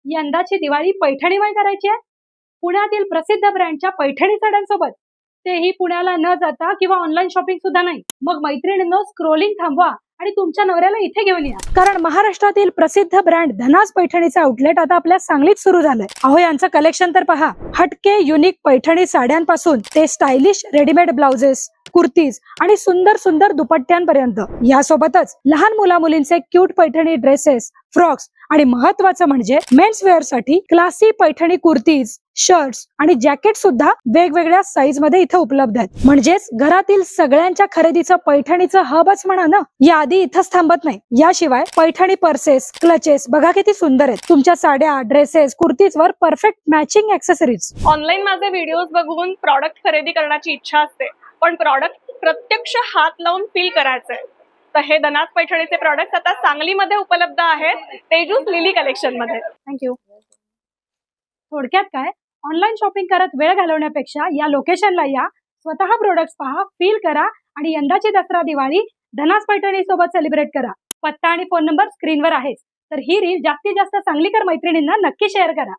यंदाची दिवाळी पैठणीमय करायची आहे. पुण्यातील प्रसिद्ध ब्रँडच्या पैठणी साड्यांसोबत, तेही पुण्याला न जाता किंवा ऑनलाईन शॉपिंग सुद्धा नाही. मग मैत्रिणींनो, स्क्रोलिंग थांबवा आणि तुमच्या नवऱ्याला इथे घेऊन या, कारण महाराष्ट्रातील प्रसिद्ध ब्रँड धनाज पैठणीचा आउटलेट आता आपल्या सांगलीत सुरू झालंय. अहो, यांचं कलेक्शन तर पहा. हटके युनिक पैठणी साड्यांपासून ते स्टायलिश रेडीमेड ब्लाउजेस, कुर्तीज आणि सुंदर सुंदर दुपट्ट्यांपर्यंत. यासोबतच लहान मुला मुलींचे क्यूट पैठणी ड्रेसेस, फ्रॉक्स आणि महत्वाचं म्हणजे मेन्स वेअर साठी क्लासी पैठणी कुर्तीज, शर्ट्स आणि जॅकेट सुद्धा वेगवेगळ्या साईज मध्ये इथे उपलब्ध आहेत. म्हणजेच घरातील सगळ्यांच्या खरेदीचं पैठणीचं हबच म्हणा ना. यादी इथंच थांबत नाही. याशिवाय पैठणी पर्सेस, क्लचेस बघा किती सुंदर आहेत. तुमच्या साड्या, ड्रेसेस, कुर्तीज वर परफेक्ट मॅचिंग ऍक्सेसरीज. ऑनलाईन माझे व्हिडिओज बघून प्रॉडक्ट खरेदी करण्याची इच्छा असते, पण प्रॉडक्ट प्रत्यक्ष हात लावून फील करायचंय. तर हे धनाज पैठणीचे प्रॉडक्ट्स आता सांगलीमध्ये उपलब्ध आहेत, तेजूस लिली कलेक्शन मध्ये. थँक्यू. थोडक्यात काय, ऑनलाईन शॉपिंग करत वेळ घालवण्यापेक्षा या लोकेशनला या, स्वतः प्रोडक्ट्स पहा, फील करा आणि यंदाची दसरा दिवाळी धनाज पैठणी सोबत सेलिब्रेट करा. पत्ता आणि फोन नंबर स्क्रीनवर आहेच. तर ही रील जास्तीत जास्त सांगलीकर मैत्रिणींना नक्की शेअर करा.